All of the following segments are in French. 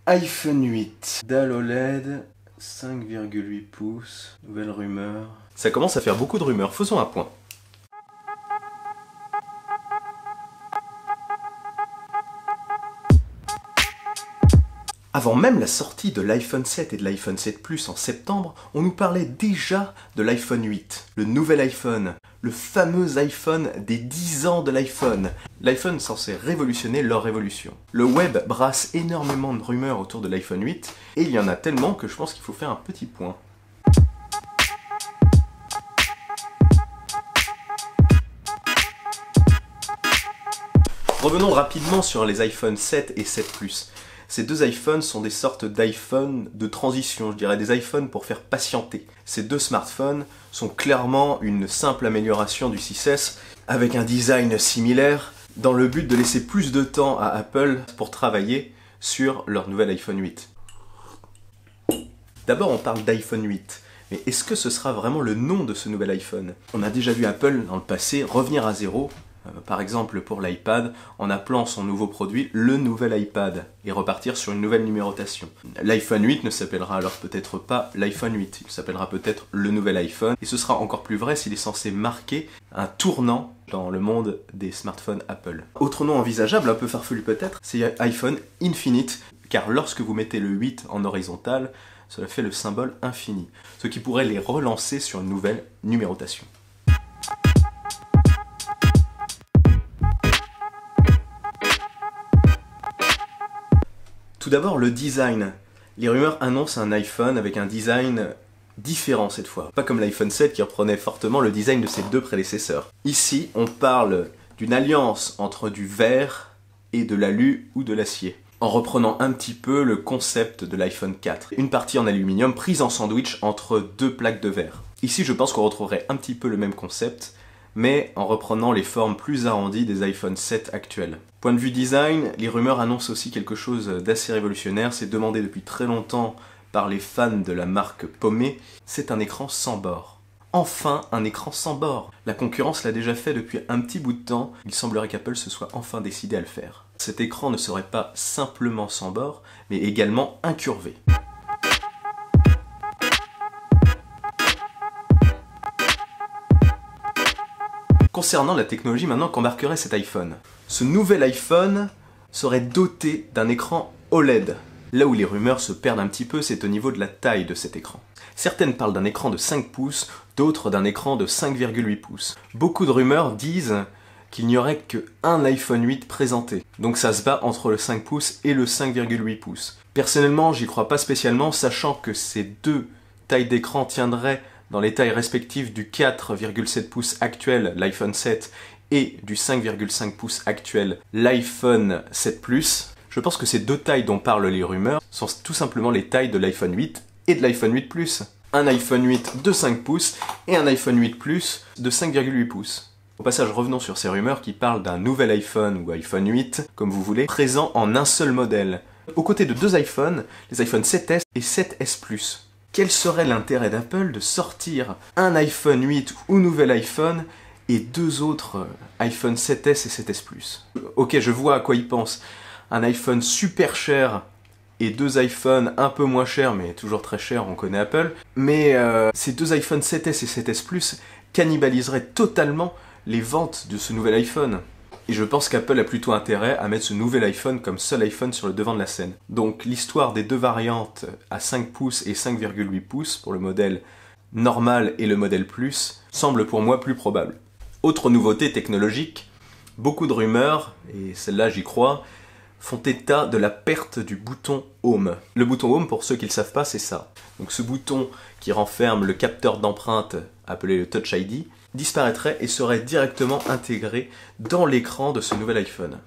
iPhone 8, dalle OLED, 5,8 pouces, nouvelle rumeur. Ça commence à faire beaucoup de rumeurs, faisons un point. Avant même la sortie de l'iPhone 7 et de l'iPhone 7 Plus en septembre, on nous parlait déjà de l'iPhone 8, le nouvel iPhone, le fameux iPhone des 10 ans de l'iPhone. L'iPhone censé révolutionner leur révolution. Le web brasse énormément de rumeurs autour de l'iPhone 8, et il y en a tellement que je pense qu'il faut faire un petit point. Revenons rapidement sur les iPhone 7 et 7 Plus. Ces deux iPhones sont des sortes d'iPhones de transition, je dirais des iPhones pour faire patienter. Ces deux smartphones sont clairement une simple amélioration du 6S avec un design similaire dans le but de laisser plus de temps à Apple pour travailler sur leur nouvel iPhone 8. D'abord on parle d'iPhone 8, mais est-ce que ce sera vraiment le nom de ce nouvel iPhone? On a déjà vu Apple dans le passé revenir à zéro, par exemple pour l'iPad, en appelant son nouveau produit le nouvel iPad, et repartir sur une nouvelle numérotation. L'iPhone 8 ne s'appellera alors peut-être pas l'iPhone 8, il s'appellera peut-être le nouvel iPhone, et ce sera encore plus vrai s'il est censé marquer un tournant dans le monde des smartphones Apple. Autre nom envisageable, un peu farfelu peut-être, c'est iPhone Infinite, car lorsque vous mettez le 8 en horizontal, cela fait le symbole infini, ce qui pourrait les relancer sur une nouvelle numérotation. Tout d'abord, le design. Les rumeurs annoncent un iPhone avec un design différent cette fois. Pas comme l'iPhone 7 qui reprenait fortement le design de ses deux prédécesseurs. Ici, on parle d'une alliance entre du verre et de l'alu ou de l'acier, en reprenant un petit peu le concept de l'iPhone 4. Une partie en aluminium prise en sandwich entre deux plaques de verre. Ici, je pense qu'on retrouverait un petit peu le même concept, mais en reprenant les formes plus arrondies des iPhone 7 actuels. Point de vue design, les rumeurs annoncent aussi quelque chose d'assez révolutionnaire, c'est demandé depuis très longtemps par les fans de la marque Pommet, c'est un écran sans bord. Enfin, un écran sans bord. La concurrence l'a déjà fait depuis un petit bout de temps, il semblerait qu'Apple se soit enfin décidé à le faire. Cet écran ne serait pas simplement sans bord, mais également incurvé. Concernant la technologie maintenant qu'embarquerait cet iPhone. Ce nouvel iPhone serait doté d'un écran OLED. Là où les rumeurs se perdent un petit peu, c'est au niveau de la taille de cet écran. Certaines parlent d'un écran de 5 pouces, d'autres d'un écran de 5,8 pouces. Beaucoup de rumeurs disent qu'il n'y aurait qu'un iPhone 8 présenté. Donc ça se bat entre le 5 pouces et le 5,8 pouces. Personnellement, j'y crois pas spécialement, sachant que ces deux tailles d'écran tiendraient dans les tailles respectives du 4,7 pouces actuel, l'iPhone 7, et du 5,5 pouces actuel, l'iPhone 7 Plus, je pense que ces deux tailles dont parlent les rumeurs sont tout simplement les tailles de l'iPhone 8 et de l'iPhone 8 Plus. Un iPhone 8 de 5 pouces et un iPhone 8 Plus de 5,8 pouces. Au passage, revenons sur ces rumeurs qui parlent d'un nouvel iPhone ou iPhone 8, comme vous voulez, présent en un seul modèle. Aux côtés de deux iPhones, les iPhone 7S et 7S Plus. Quel serait l'intérêt d'Apple de sortir un iPhone 8 ou nouvel iPhone et deux autres iPhone 7S et 7S Plus? Ok, je vois à quoi ils pensent. Un iPhone super cher et deux iPhones un peu moins chers, mais toujours très chers, on connaît Apple. Mais ces deux iPhone 7S et 7S Plus cannibaliseraient totalement les ventes de ce nouvel iPhone. Et je pense qu'Apple a plutôt intérêt à mettre ce nouvel iPhone comme seul iPhone sur le devant de la scène. Donc l'histoire des deux variantes à 5 pouces et 5,8 pouces pour le modèle normal et le modèle Plus semble pour moi plus probable. Autre nouveauté technologique, beaucoup de rumeurs, et celle-là j'y crois, font état de la perte du bouton Home. Le bouton Home, pour ceux qui ne le savent pas, c'est ça. Donc ce bouton qui renferme le capteur d'empreinte appelé le Touch ID, disparaîtrait et serait directement intégré dans l'écran de ce nouvel iPhone.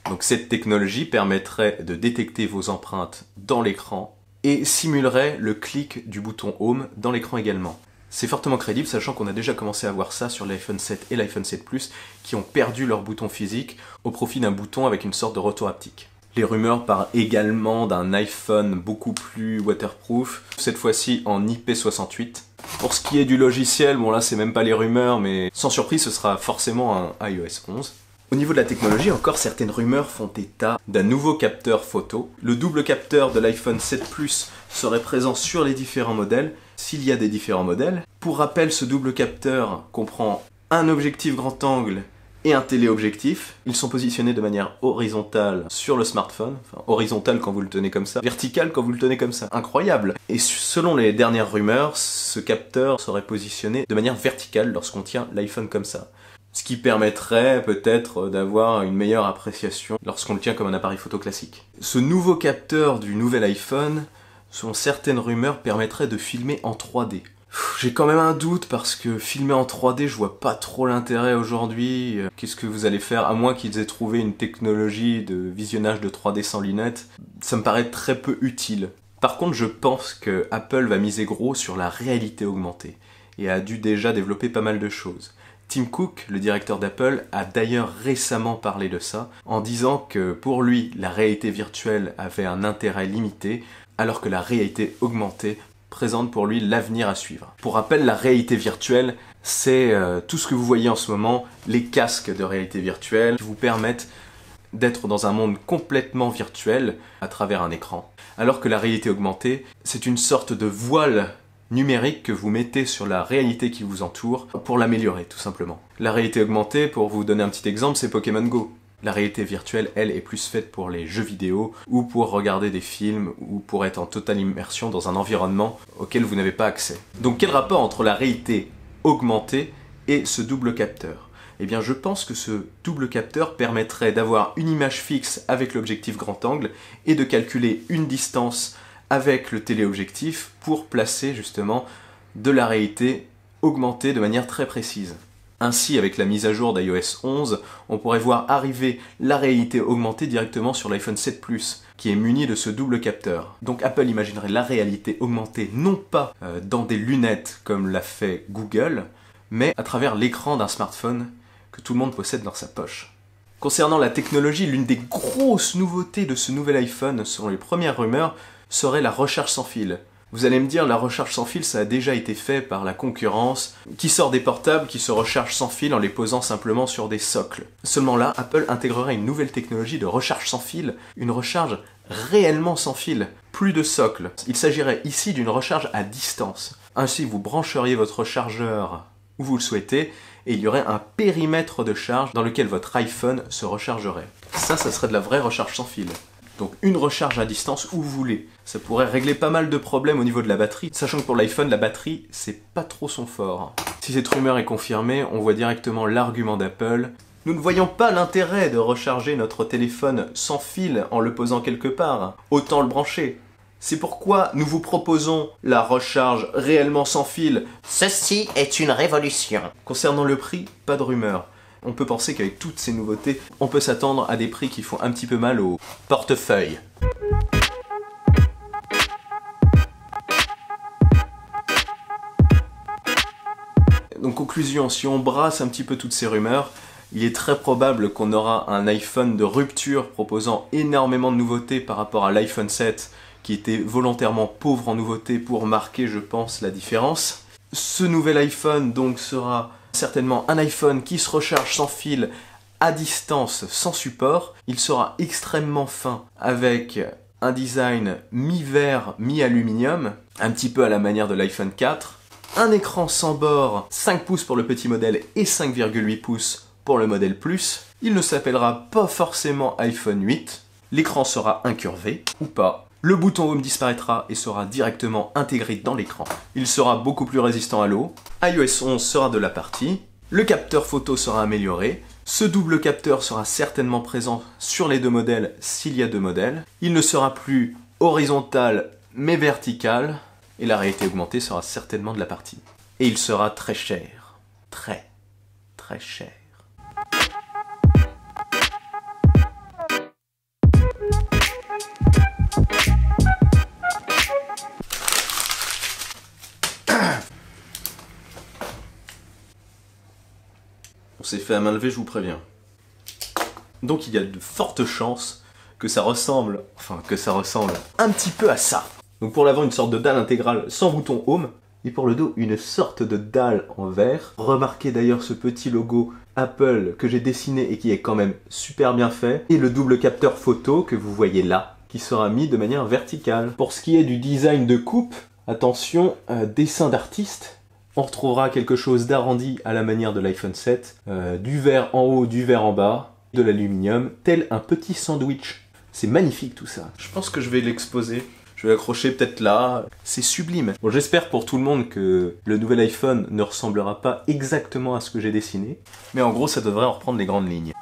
Donc cette technologie permettrait de détecter vos empreintes dans l'écran et simulerait le clic du bouton Home dans l'écran également. C'est fortement crédible, sachant qu'on a déjà commencé à voir ça sur l'iPhone 7 et l'iPhone 7 Plus qui ont perdu leur bouton physique au profit d'un bouton avec une sorte de retour haptique. Les rumeurs parlent également d'un iPhone beaucoup plus waterproof, cette fois-ci en IP68. Pour ce qui est du logiciel, bon là c'est même pas les rumeurs, mais sans surprise ce sera forcément un iOS 11. Au niveau de la technologie, encore certaines rumeurs font état d'un nouveau capteur photo. Le double capteur de l'iPhone 7 Plus serait présent sur les différents modèles, s'il y a des différents modèles. Pour rappel, ce double capteur comprend un objectif grand angle et un téléobjectif. Ils sont positionnés de manière horizontale sur le smartphone, enfin horizontale quand vous le tenez comme ça, verticale quand vous le tenez comme ça. Incroyable! Et selon les dernières rumeurs, ce capteur serait positionné de manière verticale lorsqu'on tient l'iPhone comme ça. Ce qui permettrait peut-être d'avoir une meilleure appréciation lorsqu'on le tient comme un appareil photo classique. Ce nouveau capteur du nouvel iPhone, selon certaines rumeurs, permettrait de filmer en 3D. J'ai quand même un doute parce que filmer en 3D, je vois pas trop l'intérêt aujourd'hui. Qu'est-ce que vous allez faire, à moins qu'ils aient trouvé une technologie de visionnage de 3D sans lunettes? Ça me paraît très peu utile. Par contre, je pense que Apple va miser gros sur la réalité augmentée et a dû déjà développer pas mal de choses. Tim Cook, le directeur d'Apple, a d'ailleurs récemment parlé de ça, en disant que pour lui, la réalité virtuelle avait un intérêt limité, alors que la réalité augmentée présente pour lui l'avenir à suivre. Pour rappel, la réalité virtuelle, c'est tout ce que vous voyez en ce moment, les casques de réalité virtuelle qui vous permettent d'être dans un monde complètement virtuel à travers un écran. Alors que la réalité augmentée, c'est une sorte de voile numérique que vous mettez sur la réalité qui vous entoure pour l'améliorer, tout simplement. La réalité augmentée, pour vous donner un petit exemple, c'est Pokémon Go. La réalité virtuelle, elle, est plus faite pour les jeux vidéo ou pour regarder des films ou pour être en totale immersion dans un environnement auquel vous n'avez pas accès. Donc quel rapport entre la réalité augmentée et ce double capteur? Eh bien je pense que ce double capteur permettrait d'avoir une image fixe avec l'objectif grand angle et de calculer une distance avec le téléobjectif pour placer justement de la réalité augmentée de manière très précise. Ainsi, avec la mise à jour d'iOS 11, on pourrait voir arriver la réalité augmentée directement sur l'iPhone 7 Plus, qui est muni de ce double capteur. Donc Apple imaginerait la réalité augmentée non pas dans des lunettes comme l'a fait Google, mais à travers l'écran d'un smartphone que tout le monde possède dans sa poche. Concernant la technologie, l'une des grosses nouveautés de ce nouvel iPhone, selon les premières rumeurs, serait la recharge sans fil. Vous allez me dire, la recharge sans fil, ça a déjà été fait par la concurrence, qui sort des portables qui se rechargent sans fil en les posant simplement sur des socles. Seulement là, Apple intégrerait une nouvelle technologie de recharge sans fil, une recharge réellement sans fil, plus de socle. Il s'agirait ici d'une recharge à distance. Ainsi, vous brancheriez votre chargeur où vous le souhaitez, et il y aurait un périmètre de charge dans lequel votre iPhone se rechargerait. Ça serait de la vraie recharge sans fil. Donc une recharge à distance où vous voulez. Ça pourrait régler pas mal de problèmes au niveau de la batterie, sachant que pour l'iPhone, la batterie, c'est pas trop son fort. Si cette rumeur est confirmée, on voit directement l'argument d'Apple. Nous ne voyons pas l'intérêt de recharger notre téléphone sans fil en le posant quelque part. Autant le brancher. C'est pourquoi nous vous proposons la recharge réellement sans fil. Ceci est une révolution. Concernant le prix, pas de rumeur. On peut penser qu'avec toutes ces nouveautés, on peut s'attendre à des prix qui font un petit peu mal au portefeuille. Donc conclusion, si on brasse un petit peu toutes ces rumeurs, il est très probable qu'on aura un iPhone de rupture proposant énormément de nouveautés par rapport à l'iPhone 7 qui était volontairement pauvre en nouveautés pour marquer, je pense, la différence. Ce nouvel iPhone donc sera certainement un iPhone qui se recharge sans fil à distance sans support. Il sera extrêmement fin avec un design mi-verre, mi-aluminium, un petit peu à la manière de l'iPhone 4. Un écran sans bord, 5 pouces pour le petit modèle et 5,8 pouces pour le modèle Plus. Il ne s'appellera pas forcément iPhone 8. L'écran sera incurvé ou pas. Le bouton Home disparaîtra et sera directement intégré dans l'écran. Il sera beaucoup plus résistant à l'eau. iOS 11 sera de la partie. Le capteur photo sera amélioré. Ce double capteur sera certainement présent sur les deux modèles s'il y a deux modèles. Il ne sera plus horizontal mais vertical. Et la réalité augmentée sera certainement de la partie. Et il sera très cher. Très, très cher. On s'est fait à main levée, je vous préviens. Donc il y a de fortes chances que ça ressemble un petit peu à ça. Donc pour l'avant, une sorte de dalle intégrale sans bouton Home. et pour le dos, une sorte de dalle en verre. Remarquez d'ailleurs ce petit logo Apple que j'ai dessiné et qui est quand même super bien fait. Et le double capteur photo que vous voyez là, qui sera mis de manière verticale. Pour ce qui est du design de coupe, attention, dessin d'artiste. On retrouvera quelque chose d'arrondi à la manière de l'iPhone 7, du verre en haut, du verre en bas, de l'aluminium, tel un petit sandwich. C'est magnifique tout ça. Je pense que je vais l'exposer. Je vais l'accrocher peut-être là. C'est sublime. Bon, j'espère pour tout le monde que le nouvel iPhone ne ressemblera pas exactement à ce que j'ai dessiné. Mais en gros, ça devrait en reprendre les grandes lignes.